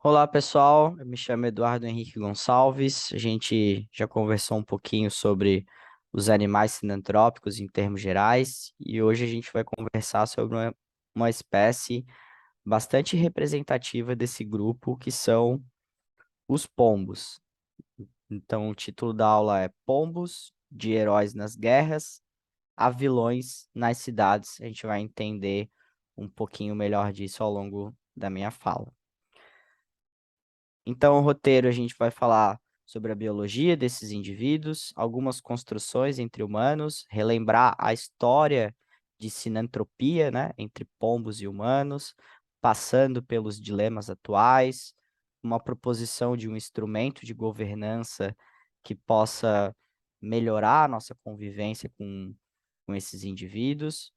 Olá, pessoal. Eu me chamo Eduardo Henrique Gonçalves. A gente já conversou um pouquinho sobre os animais sinantrópicos em termos gerais, e hoje a gente vai conversar sobre uma espécie bastante representativa desse grupo, que são os pombos. Então, o título da aula é Pombos de Heróis nas Guerras a Vilões nas Cidades. A gente vai entender um pouquinho melhor disso ao longo da minha fala. Então, o roteiro a gente vai falar sobre a biologia desses indivíduos, algumas construções entre humanos, relembrar a história de sinantropia, né, entre pombos e humanos, passando pelos dilemas atuais, uma proposição de um instrumento de governança que possa melhorar a nossa convivência com esses indivíduos.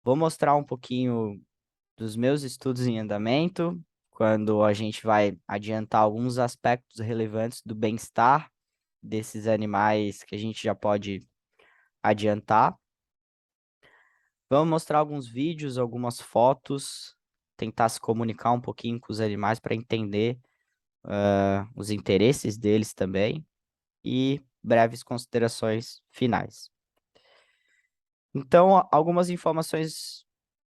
Vou mostrar um pouquinho dos meus estudos em andamento, quando a gente vai adiantar alguns aspectos relevantes do bem-estar desses animais que a gente já pode adiantar. Vamos mostrar alguns vídeos, algumas fotos, tentar se comunicar um pouquinho com os animais para entender os interesses deles também e breves considerações finais. Então, algumas informações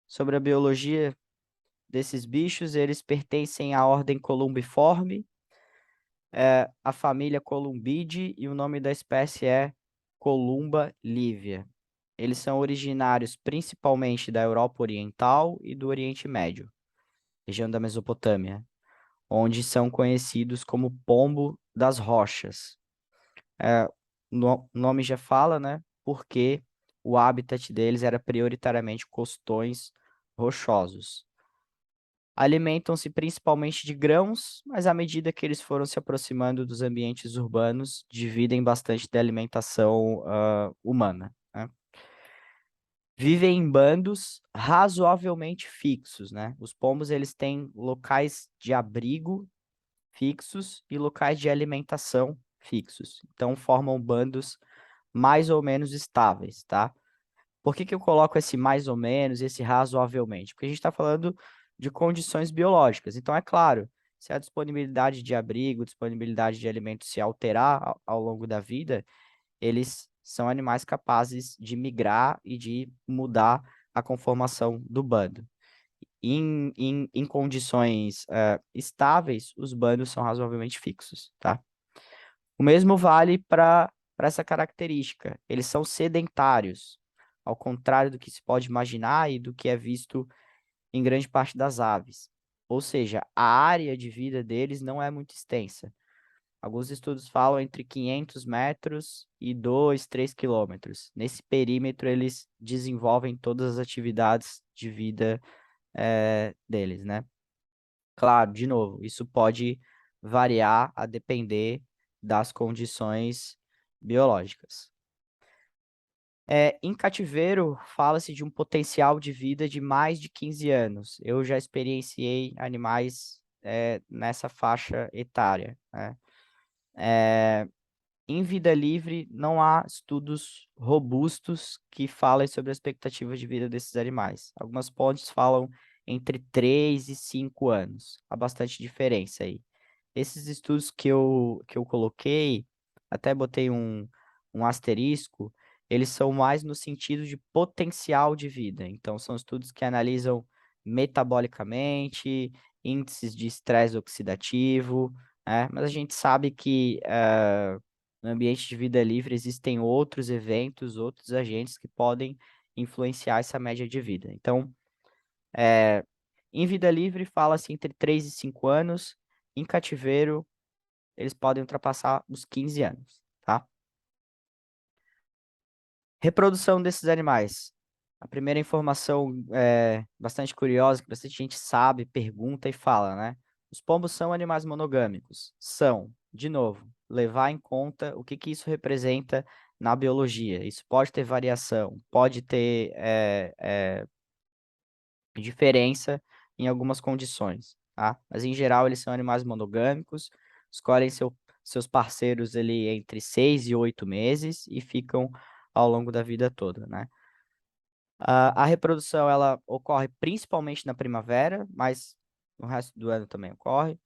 sobre a biologia desses bichos. Eles pertencem à ordem Columbiforme, a família Columbidae, e o nome da espécie é Columba livia. Eles são originários principalmente da Europa Oriental e do Oriente Médio, região da Mesopotâmia, onde são conhecidos como pombo das rochas. O nome já fala, né? Porque o habitat deles era prioritariamente costões rochosos. Alimentam-se principalmente de grãos, mas à medida que eles foram se aproximando dos ambientes urbanos, dividem bastante da alimentação humana, né? Vivem em bandos razoavelmente fixos, né? Os pombos, eles têm locais de abrigo fixos e locais de alimentação fixos. Então formam bandos mais ou menos estáveis, tá? Por que que eu coloco esse mais ou menos e esse razoavelmente? Porque a gente está falando de condições biológicas. Então, é claro, se a disponibilidade de abrigo, disponibilidade de alimento se alterar ao longo da vida, eles são animais capazes de migrar e de mudar a conformação do bando. Em condições estáveis, os bandos são razoavelmente fixos, tá? O mesmo vale para essa característica. Eles são sedentários, ao contrário do que se pode imaginar e do que é visto em grande parte das aves. Ou seja, a área de vida deles não é muito extensa. Alguns estudos falam entre 500 metros e 2, 3 quilômetros. Nesse perímetro, eles desenvolvem todas as atividades de vida deles, né? Claro, de novo, isso pode variar a depender das condições biológicas. Em cativeiro, fala-se de um potencial de vida de mais de 15 anos. Eu já experienciei animais nessa faixa etária, né? Em vida livre, não há estudos robustos que falem sobre a expectativa de vida desses animais. Algumas fontes falam entre 3 e 5 anos. Há bastante diferença aí. Esses estudos que eu coloquei, até botei um asterisco, eles são mais no sentido de potencial de vida. Então, são estudos que analisam metabolicamente, índices de estresse oxidativo, né? Mas a gente sabe que no ambiente de vida livre existem outros eventos, outros agentes que podem influenciar essa média de vida. Então, em vida livre, fala-se entre 3 e 5 anos. Em cativeiro, eles podem ultrapassar os 15 anos, tá? Reprodução desses animais. A primeira informação bastante curiosa, que bastante gente sabe, pergunta e fala, né? Os pombos são animais monogâmicos? São. De novo, levar em conta o que que isso representa na biologia. Isso pode ter variação, pode ter diferença em algumas condições, tá? Mas em geral eles são animais monogâmicos, escolhem seus parceiros ali entre 6 e 8 meses e ficam ao longo da vida toda, né? A reprodução ela ocorre principalmente na primavera, mas no resto do ano também ocorre.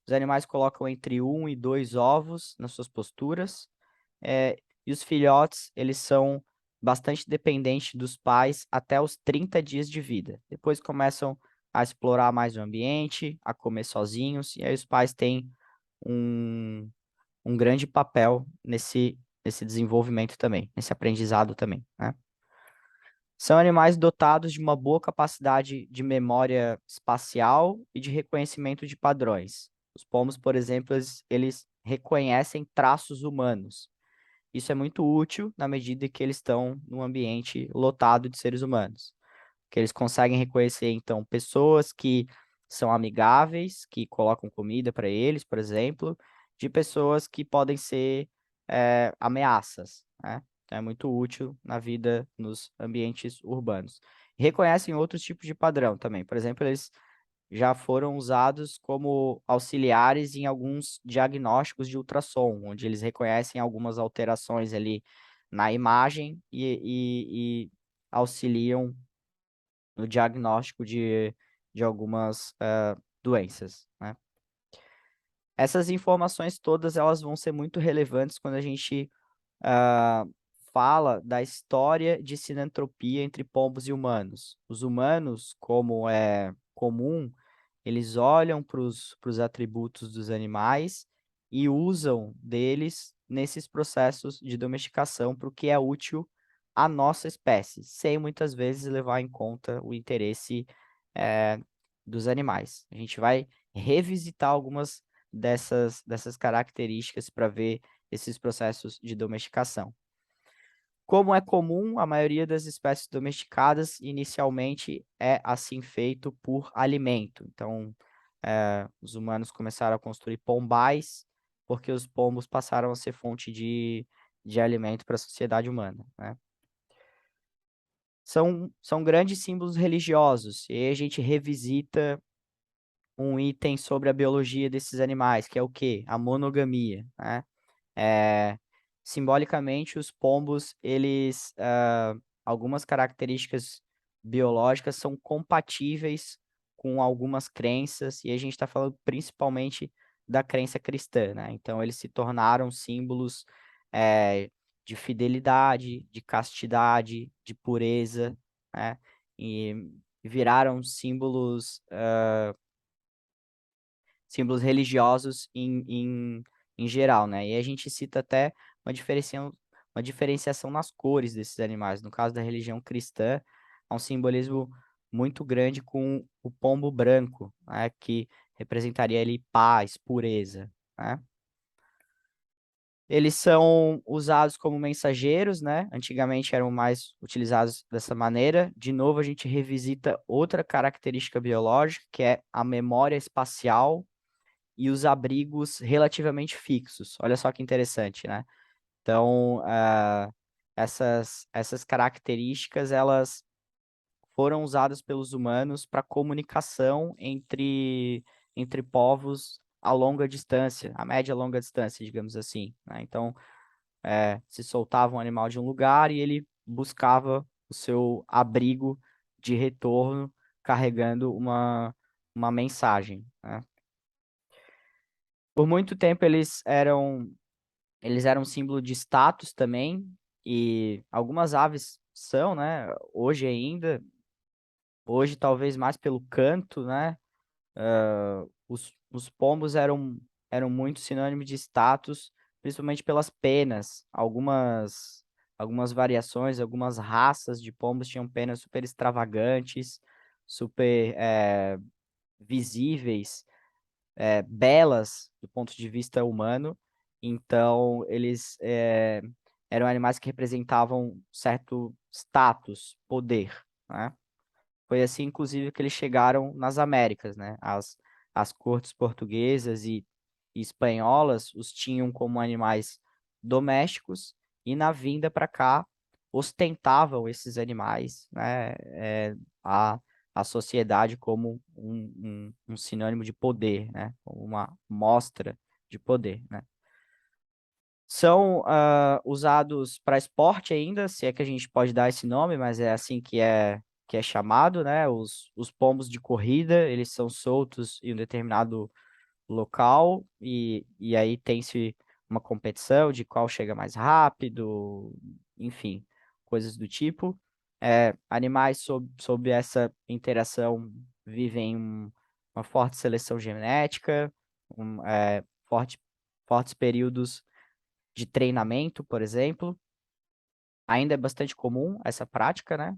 Os animais colocam entre 1 e 2 ovos nas suas posturas, e os filhotes, eles são bastante dependentes dos pais até os 30 dias de vida. Depois começam a explorar mais o ambiente, a comer sozinhos, e aí os pais têm um, um grande papel nesse desenvolvimento também, nesse aprendizado também, né? São animais dotados de uma boa capacidade de memória espacial e de reconhecimento de padrões. Os pombos, por exemplo, eles reconhecem traços humanos. Isso é muito útil na medida que eles estão num ambiente lotado de seres humanos, que eles conseguem reconhecer, então, pessoas que são amigáveis, que colocam comida para eles, por exemplo, de pessoas que podem ser ameaças, né? Então, é muito útil na vida nos ambientes urbanos. Reconhecem outros tipos de padrão também. Por exemplo, eles já foram usados como auxiliares em alguns diagnósticos de ultrassom, onde eles reconhecem algumas alterações ali na imagem e auxiliam no diagnóstico de algumas doenças, né? Essas informações todas elas vão ser muito relevantes quando a gente ah, fala da história de sinantropia entre pombos e humanos. Os humanos, como é comum, eles olham para os atributos dos animais e usam deles nesses processos de domesticação para o que é útil à nossa espécie, sem muitas vezes levar em conta o interesse dos animais. A gente vai revisitar algumas dessas características para ver esses processos de domesticação. Como é comum, a maioria das espécies domesticadas inicialmente é assim feito por alimento. Então, os humanos começaram a construir pombais porque os pombos passaram a ser fonte de alimento para a sociedade humana, né? São grandes símbolos religiosos, e aí a gente revisita um item sobre a biologia desses animais, que é o quê? A monogamia, né? É, simbolicamente, os pombos, algumas características biológicas são compatíveis com algumas crenças, e a gente está falando principalmente da crença cristã, né? Então, eles se tornaram símbolos, de fidelidade, de castidade, de pureza, né? E viraram símbolos religiosos em geral, né? E a gente cita até uma diferenciação nas cores desses animais. No caso da religião cristã, há um simbolismo muito grande com o pombo branco, né? Que representaria ali paz, pureza, né? Eles são usados como mensageiros, né? Antigamente eram mais utilizados dessa maneira. De novo, a gente revisita outra característica biológica, que é a memória espacial e os abrigos relativamente fixos. Olha só que interessante, né? Então, essas características, elas foram usadas pelos humanos para comunicação entre povos a longa distância, a média e longa distância, digamos assim, né? Então, se soltava um animal de um lugar e ele buscava o seu abrigo de retorno carregando uma mensagem, né? Por muito tempo eles eram símbolo de status também, e algumas aves são, né? Hoje ainda, hoje talvez mais pelo canto, né? Os pombos eram muito sinônimo de status, principalmente pelas penas. Algumas variações, algumas raças de pombos tinham penas super extravagantes, super visíveis, belas do ponto de vista humano. Então, eles eram animais que representavam certo status, poder, né? Foi assim, inclusive, que eles chegaram nas Américas, né? As cortes portuguesas e espanholas os tinham como animais domésticos e na vinda para cá ostentavam esses animais, né? A, a sociedade como um sinônimo de poder, né? Como uma mostra de poder, né? São usados para esporte ainda, se é que a gente pode dar esse nome, mas é assim que é chamado, né? Os pombos de corrida, eles são soltos em um determinado local, e aí tem-se uma competição de qual chega mais rápido, enfim, coisas do tipo. Animais sob essa interação vivem uma forte seleção genética, forte, fortes períodos de treinamento, por exemplo. Ainda é bastante comum essa prática, né?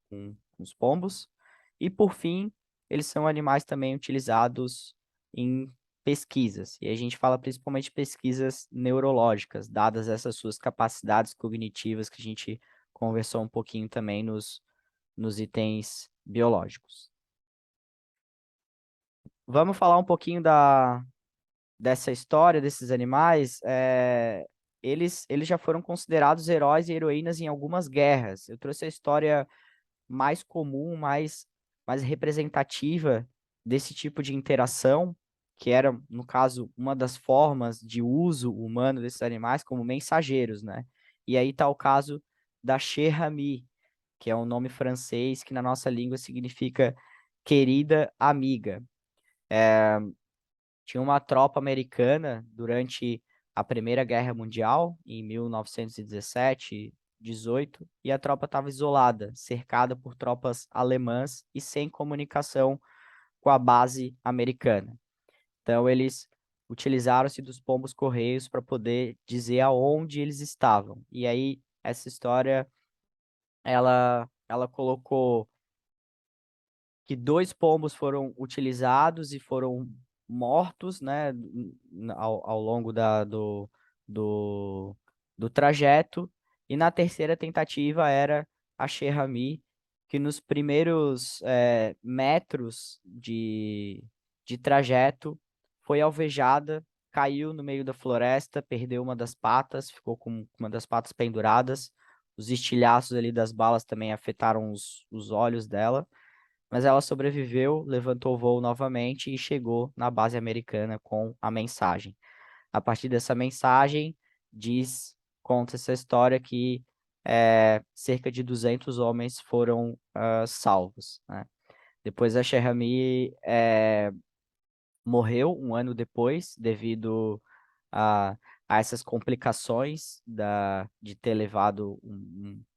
Com os pombos. E, por fim, eles são animais também utilizados em pesquisas. E a gente fala principalmente pesquisas neurológicas, dadas essas suas capacidades cognitivas que a gente conversou um pouquinho também nos itens biológicos. Vamos falar um pouquinho dessa história desses animais. Eles já foram considerados heróis e heroínas em algumas guerras. Eu trouxe a história mais comum, mais representativa desse tipo de interação, que era, no caso, uma das formas de uso humano desses animais como mensageiros, né? E aí está o caso da Cher Ami, que é um nome francês que na nossa língua significa querida amiga. Tinha uma tropa americana durante a Primeira Guerra Mundial, em 1917, 18, e a tropa estava isolada, cercada por tropas alemãs e sem comunicação com a base americana. Então, eles utilizaram-se dos pombos-correios para poder dizer aonde eles estavam. E aí, essa história, ela colocou que 2 pombos foram utilizados e foram mortos, né, ao longo do, do trajeto. E na terceira tentativa era a Cherami, que nos primeiros metros de trajeto foi alvejada, caiu no meio da floresta, perdeu uma das patas, ficou com uma das patas penduradas. Os estilhaços ali das balas também afetaram os olhos dela, mas ela sobreviveu, levantou o voo novamente e chegou na base americana com a mensagem. A partir dessa mensagem, conta essa história que cerca de 200 homens foram salvos, né? Depois a Cherami morreu um ano depois, devido a, a essas complicações de ter levado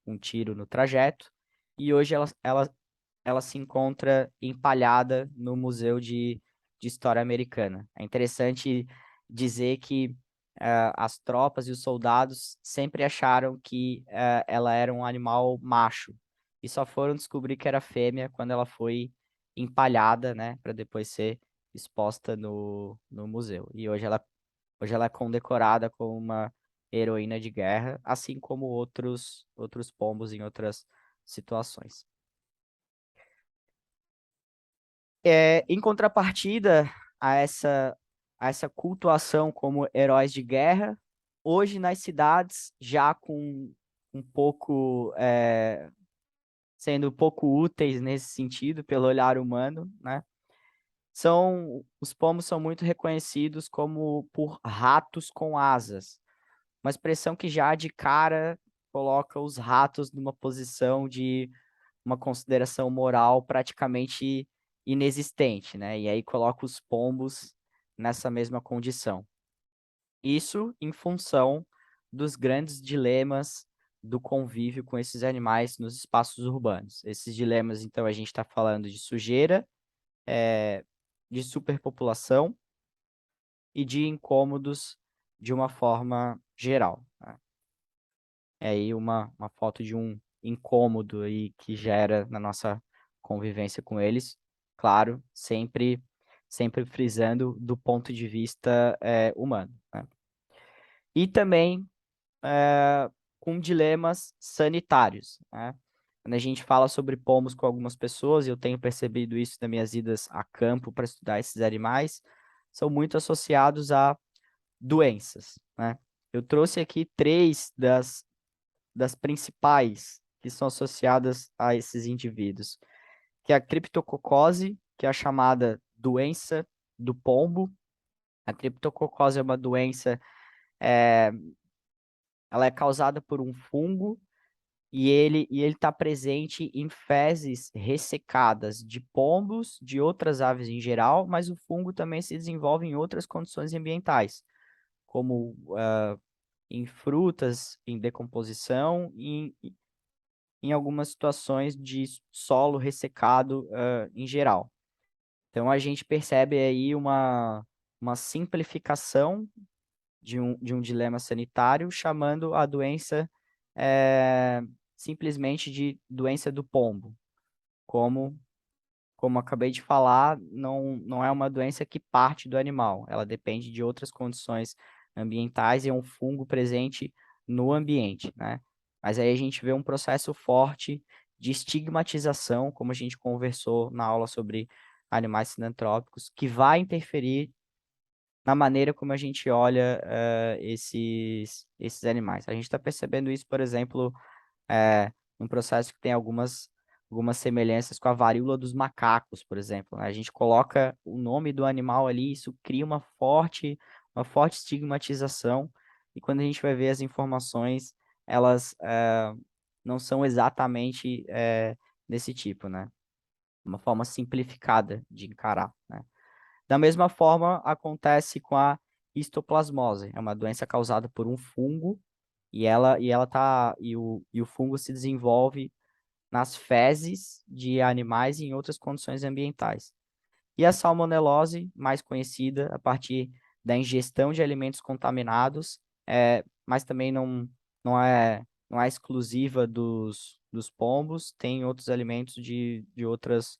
um tiro no trajeto, e hoje ela se encontra empalhada no Museu de História Americana. É interessante dizer que as tropas e os soldados sempre acharam que ela era um animal macho, e só foram descobrir que era fêmea quando ela foi empalhada, né, para depois ser exposta no museu. E hoje ela é condecorada como uma heroína de guerra, assim como outros pombos em outras situações. Em contrapartida a essa cultuação como heróis de guerra, hoje nas cidades, já com um pouco, sendo pouco úteis nesse sentido, pelo olhar humano, né? Os pombos são muito reconhecidos como por ratos com asas, uma expressão que já de cara coloca os ratos numa posição de uma consideração moral praticamente inexistente, né? E aí coloca os pombos nessa mesma condição. Isso em função dos grandes dilemas do convívio com esses animais nos espaços urbanos. Esses dilemas, então, a gente está falando de sujeira, de superpopulação e de incômodos de uma forma geral, né? É aí uma foto de um incômodo aí que gera na nossa convivência com eles, claro, sempre frisando do ponto de vista humano, né? E também com dilemas sanitários, né? Quando a gente fala sobre pombos com algumas pessoas, e eu tenho percebido isso nas minhas idas a campo para estudar esses animais, são muito associados a doenças, né? Eu trouxe aqui 3 das principais que são associadas a esses indivíduos, que é a criptococose, que é a chamada doença do pombo. A criptococose é uma doença, ela é causada por um fungo e ele está presente em fezes ressecadas de pombos, de outras aves em geral, mas o fungo também se desenvolve em outras condições ambientais, como em frutas em decomposição e em algumas situações de solo ressecado, em geral. Então a gente percebe aí uma simplificação de um dilema sanitário, chamando a doença simplesmente de doença do pombo. Como, como acabei de falar, não é uma doença que parte do animal, ela depende de outras condições ambientais e é um fungo presente no ambiente, né? Mas aí a gente vê um processo forte de estigmatização, como a gente conversou na aula sobre animais sinantrópicos, que vai interferir na maneira como a gente olha esses animais. A gente está percebendo isso, por exemplo, num processo que tem algumas semelhanças com a varíola dos macacos, por exemplo, né? A gente coloca o nome do animal ali, isso cria uma forte estigmatização, e quando a gente vai ver as informações, elas não são exatamente desse tipo, né? Uma forma simplificada de encarar, né? Da mesma forma, acontece com a histoplasmose. É uma doença causada por um fungo e o fungo se desenvolve nas fezes de animais e em outras condições ambientais. E a salmonelose, mais conhecida a partir da ingestão de alimentos contaminados, mas também não é exclusiva dos pombos, tem outros alimentos de outras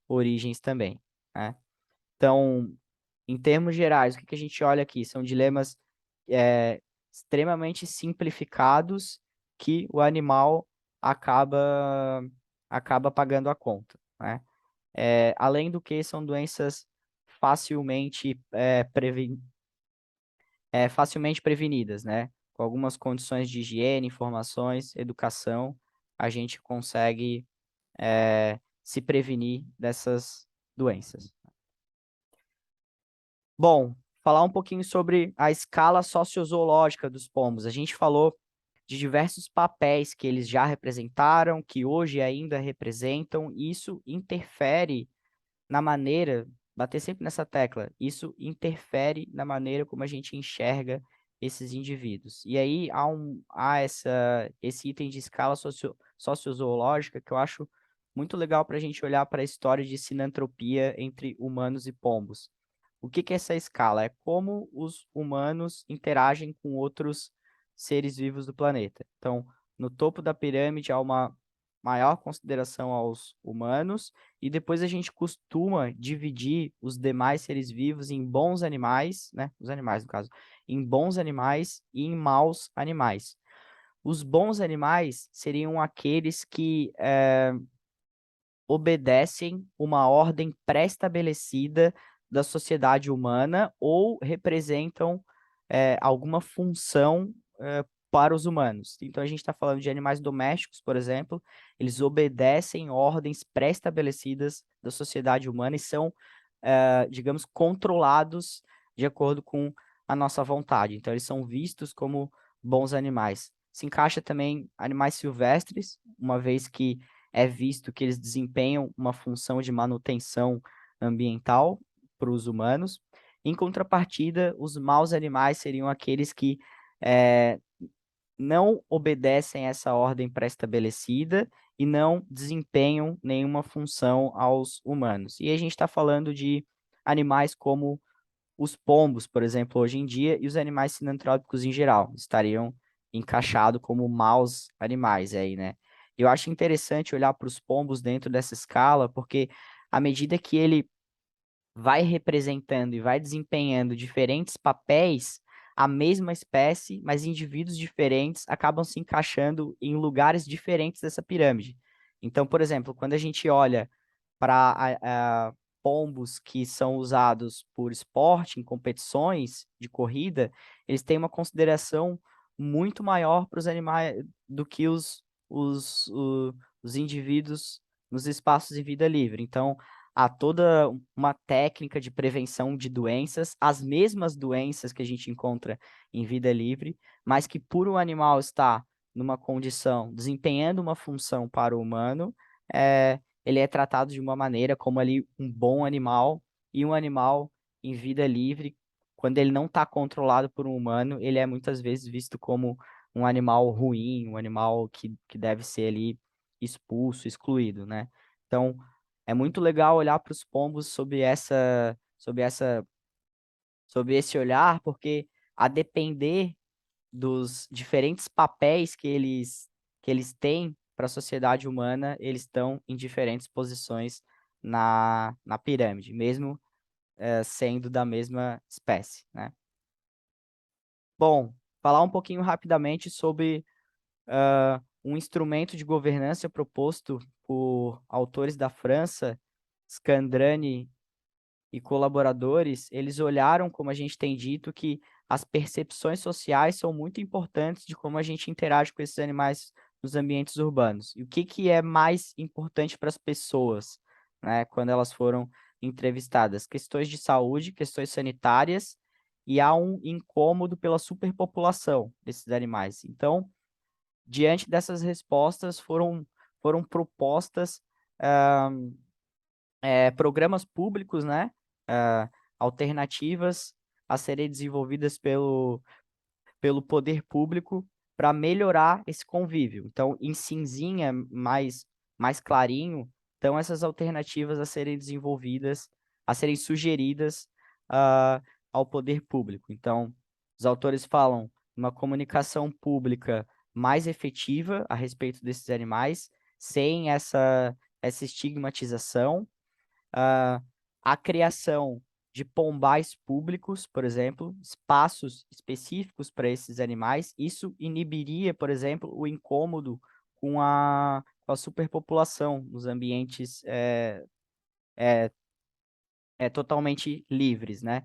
origens também, né? Então, em termos gerais, o que que a gente olha aqui? São dilemas extremamente simplificados que o animal acaba, acaba pagando a conta, né? Além do que, são doenças facilmente, facilmente prevenidas, né? Com algumas condições de higiene, informações, educação, a gente consegue se prevenir dessas doenças. Bom, falar um pouquinho sobre a escala sociozoológica dos pombos. A gente falou de diversos papéis que eles já representaram, que hoje ainda representam, e isso interfere na maneira, bater sempre nessa tecla, isso interfere na maneira como a gente enxerga esses indivíduos. E aí há esse item de escala sociozoológica que eu acho muito legal para a gente olhar para a história de sinantropia entre humanos e pombos. O que que é essa escala? É como os humanos interagem com outros seres vivos do planeta. Então, no topo da pirâmide há uma maior consideração aos humanos, e depois a gente costuma dividir os demais seres vivos em bons animais, né? Os animais, no caso, em bons animais e em maus animais. Os bons animais seriam aqueles que obedecem uma ordem pré-estabelecida da sociedade humana ou representam alguma função para os humanos. Então, a gente está falando de animais domésticos, por exemplo, eles obedecem ordens pré-estabelecidas da sociedade humana e são, digamos, controlados de acordo com a nossa vontade. Então, eles são vistos como bons animais. Se encaixa também animais silvestres, uma vez que é visto que eles desempenham uma função de manutenção ambiental para os humanos. Em contrapartida, os maus animais seriam aqueles que eh, não obedecem essa ordem pré-estabelecida e não desempenham nenhuma função aos humanos. E a gente está falando de animais como os pombos, por exemplo, hoje em dia, e os animais sinantrópicos em geral, estariam encaixados como maus animais aí, né? Eu acho interessante olhar para os pombos dentro dessa escala, porque à medida que ele vai representando e vai desempenhando diferentes papéis, a mesma espécie, mas indivíduos diferentes acabam se encaixando em lugares diferentes dessa pirâmide. Então, por exemplo, quando a gente olha para pombos que são usados por esporte, em competições de corrida, eles têm uma consideração muito maior para os animais do que os indivíduos nos espaços de vida livre. Então, há toda uma técnica de prevenção de doenças, as mesmas doenças que a gente encontra em vida livre, mas que por um animal estar numa condição, desempenhando uma função para o humano, ele é tratado de uma maneira como ali um bom animal, e um animal em vida livre, quando ele não está controlado por um humano, ele é muitas vezes visto como um animal ruim, um animal que deve ser ali expulso, excluído, né? Então, é muito legal olhar para os pombos sob esse olhar, porque a depender dos diferentes papéis que eles têm para a sociedade humana, eles estão em diferentes posições na pirâmide, mesmo sendo da mesma espécie, né? Bom, falar um pouquinho rapidamente sobre um instrumento de governança proposto por autores da França, Scandrani e colaboradores, eles olharam, como a gente tem dito, que as percepções sociais são muito importantes de como a gente interage com esses animais nos ambientes urbanos. E o que que é mais importante para as pessoas, né, quando elas foram entrevistadas? Questões de saúde, questões sanitárias, e há um incômodo pela superpopulação desses animais. Então, diante dessas respostas, foram propostas ah, programas públicos, né? ah, Alternativas a serem desenvolvidas pelo poder público para melhorar esse convívio. Então, em cinzinha, mais clarinho, estão essas alternativas a serem desenvolvidas, a serem sugeridas ao poder público. Então, os autores falam uma comunicação pública mais efetiva a respeito desses animais, sem essa estigmatização, ah, a criação de pombais públicos, por exemplo, espaços específicos para esses animais, isso inibiria, por exemplo, o incômodo com a superpopulação nos ambientes totalmente livres, né?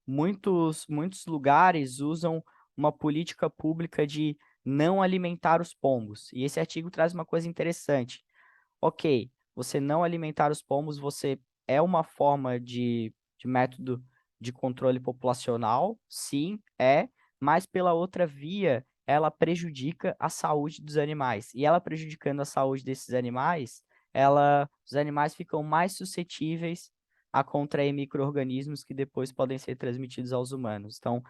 Muitos lugares usam uma política pública de não alimentar os pombos, e esse artigo traz uma coisa interessante. Ok, você não alimentar os pombos, você é uma forma de método de controle populacional, sim, mas pela outra via, ela prejudica a saúde dos animais. E ela prejudicando a saúde desses animais, os animais ficam mais suscetíveis a contrair micro-organismos que depois podem ser transmitidos aos humanos. Então,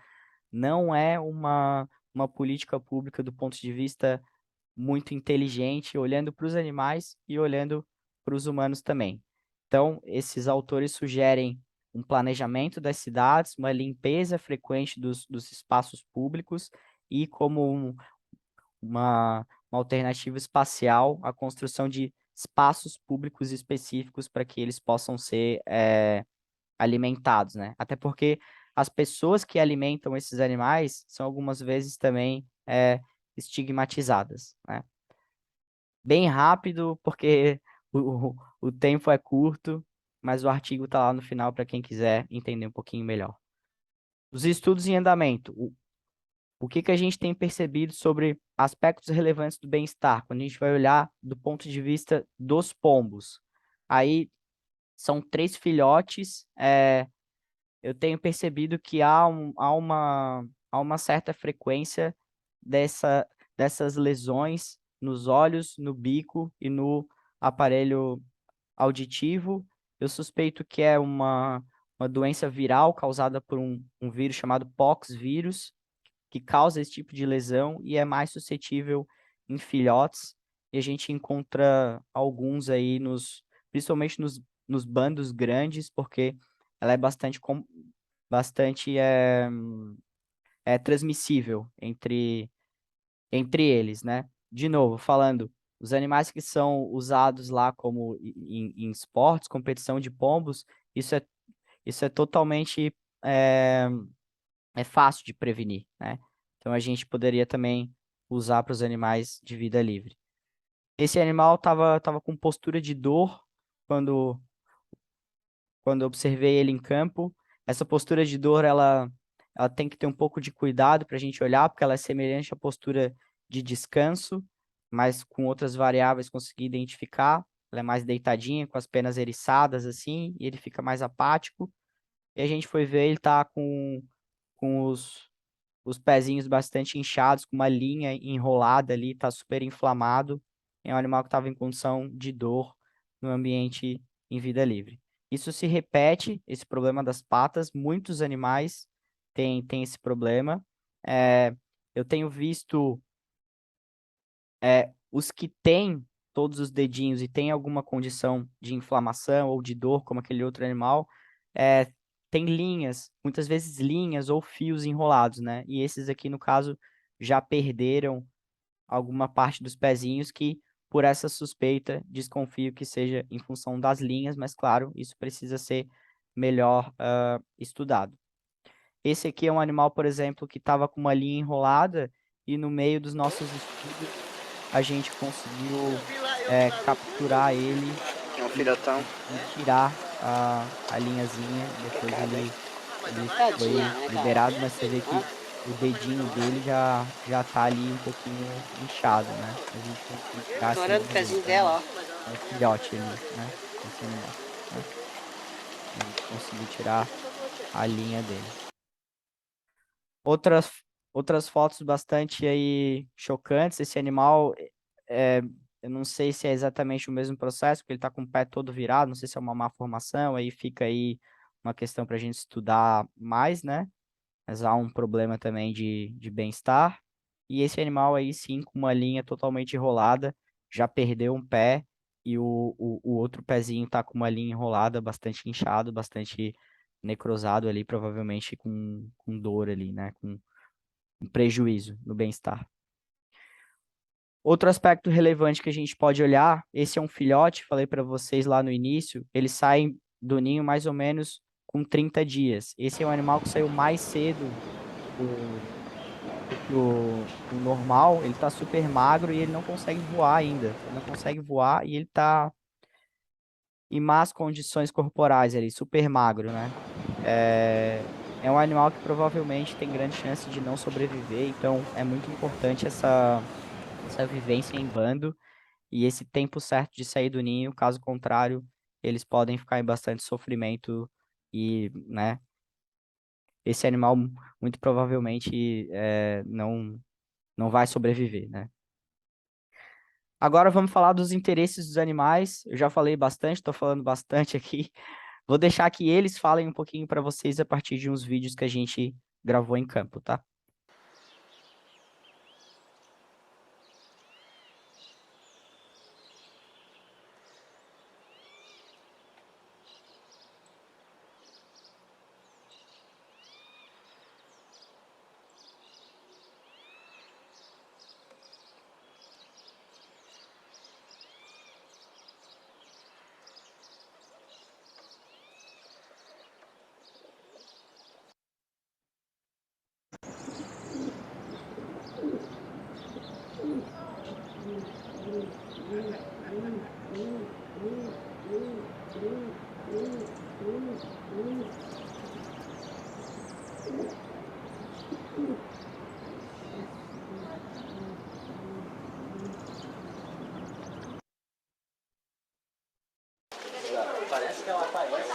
não é uma política pública do ponto de vista muito inteligente, olhando para os animais e olhando para os humanos também. Então, esses autores sugerem um planejamento das cidades, uma limpeza frequente dos espaços públicos e como uma alternativa espacial, a construção de espaços públicos específicos para que eles possam ser alimentados, né? Até porque as pessoas que alimentam esses animais são algumas vezes também estigmatizadas, né? Bem rápido, porque o tempo é curto, mas o artigo está lá no final para quem quiser entender um pouquinho melhor. Os estudos em andamento. O que que a gente tem percebido sobre aspectos relevantes do bem-estar, quando a gente vai olhar do ponto de vista dos pombos? Aí são 3 filhotes. Eu tenho percebido que há uma certa frequência dessas lesões nos olhos, no bico e no aparelho auditivo. Eu suspeito que é uma doença viral causada por um vírus chamado poxvírus, que causa esse tipo de lesão e é mais suscetível em filhotes. E a gente encontra alguns aí principalmente nos bandos grandes, porque ela é bastante transmissível entre eles, né? De novo, falando, os animais que são usados lá como em esportes, competição de pombos, isso é totalmente é, é fácil de prevenir, né? Então a gente poderia também usar para os animais de vida livre. Esse animal tava com postura de dor quando quando eu observei ele em campo. Essa postura de dor, ela tem que ter um pouco de cuidado para a gente olhar, porque ela é semelhante à postura de descanso, mas com outras variáveis consegui identificar. Ela é mais deitadinha, com as penas eriçadas, assim, e ele fica mais apático. E a gente foi ver, ele tá com os pezinhos bastante inchados, com uma linha enrolada ali, tá super inflamado. É um animal que estava em condição de dor no ambiente em vida livre. Isso se repete, esse problema das patas, muitos animais têm esse problema. Eu tenho visto os que têm todos os dedinhos e têm alguma condição de inflamação ou de dor, como aquele outro animal, tem linhas, muitas vezes linhas ou fios enrolados, né? E esses aqui, no caso, já perderam alguma parte dos pezinhos que, por essa suspeita, desconfio que seja em função das linhas, mas claro, isso precisa ser melhor estudado. Esse aqui é um animal, por exemplo, que estava com uma linha enrolada e no meio dos nossos estudos a gente conseguiu capturar ele É um filhotão. e tirar a linhazinha. Depois ele Tadinha, foi né, cara? liberado, mas você vê que o dedinho dele já tá ali um pouquinho inchado, né? A gente conseguiu tirar essa Estourando o linha dele. pezinho dela, ó. É um filhote ali, né? Esse animal, né? A gente conseguiu tirar a linha dele. Outras, outras fotos bastante aí chocantes. Esse animal, é, eu não sei se é exatamente o mesmo processo, porque ele está com o pé todo virado, não sei se é uma má formação, aí fica aí uma questão para a gente estudar mais, né? Mas há um problema também de bem-estar. E esse animal aí, sim, com uma linha totalmente enrolada, já perdeu um pé e o outro pezinho está com uma linha enrolada, bastante inchado, bastante necrosado ali, provavelmente com dor ali, né? Com um prejuízo no bem-estar. Outro aspecto relevante que a gente pode olhar, esse é um filhote, falei para vocês lá no início, eles saem do ninho mais ou menos com 30 dias. Esse é um animal que saiu mais cedo do que o normal, ele está super magro e ele não consegue voar ainda. Ele não consegue voar e ele está em más condições corporais ali, super magro, né? É um animal que provavelmente tem grande chance de não sobreviver, então é muito importante essa vivência em bando e esse tempo certo de sair do ninho, caso contrário, eles podem ficar em bastante sofrimento e, né, esse animal muito provavelmente não vai sobreviver, né? Agora vamos falar dos interesses dos animais. Eu já falei bastante, estou falando bastante aqui. Vou deixar que eles falem um pouquinho para vocês a partir de uns vídeos que a gente gravou em campo, tá? Parece que ela aparece.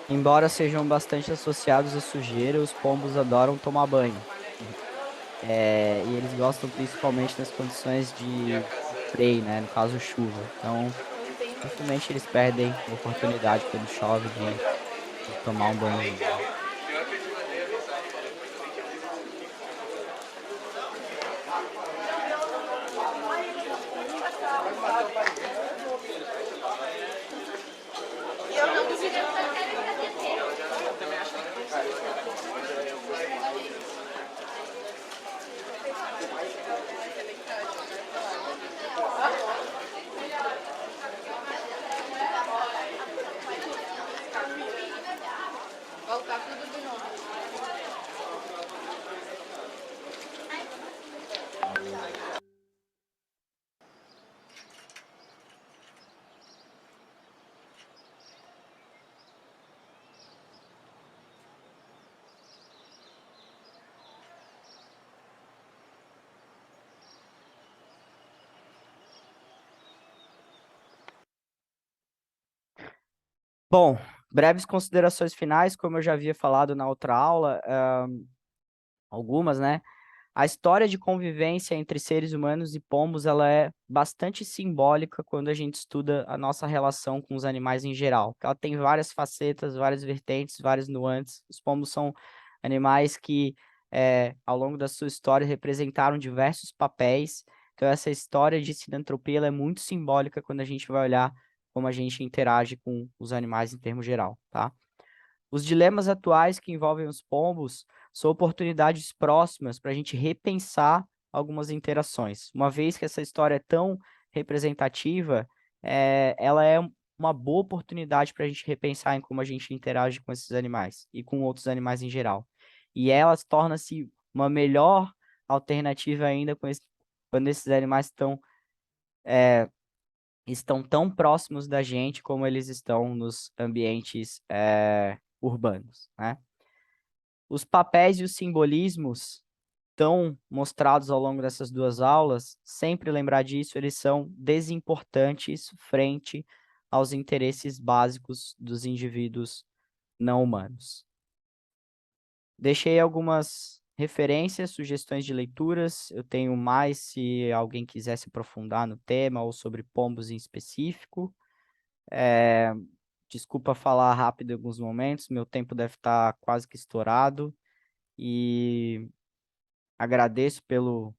Embora sejam bastante associados à sujeira, os pombos adoram tomar banho. E eles gostam principalmente das condições de spray, né? No caso, chuva. Então, dificilmente eles perdem a oportunidade quando chove de tomar um banhozinho. Voltar tudo de novo. Bom, Breves considerações finais, como eu já havia falado na outra aula, algumas, né? A história de convivência entre seres humanos e pombos, ela é bastante simbólica quando a gente estuda a nossa relação com os animais em geral. Ela tem várias facetas, várias vertentes, várias nuances. Os pombos são animais que, ao longo da sua história, representaram diversos papéis. Então, essa história de sinantropia, ela é muito simbólica quando a gente vai olhar como a gente interage com os animais em termos geral, tá? Os dilemas atuais que envolvem os pombos são oportunidades próximas para a gente repensar algumas interações. Uma vez que essa história é tão representativa, ela é uma boa oportunidade para a gente repensar em como a gente interage com esses animais e com outros animais em geral. E ela torna-se uma melhor alternativa ainda quando esses animais estão tão próximos da gente como eles estão nos ambientes urbanos, né? Os papéis e os simbolismos tão mostrados ao longo dessas duas aulas, sempre lembrar disso, eles são desimportantes frente aos interesses básicos dos indivíduos não humanos. Deixei algumas referências, sugestões de leituras. Eu tenho mais se alguém quiser se aprofundar no tema ou sobre pombos em específico. Desculpa falar rápido em alguns momentos, meu tempo deve estar quase que estourado. E agradeço pelo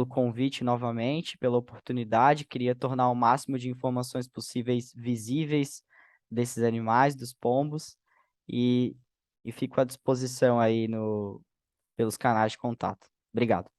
convite novamente, pela oportunidade. Queria tornar o máximo de informações possíveis visíveis desses animais, dos pombos, e, e fico à disposição aí pelos canais de contato. Obrigado.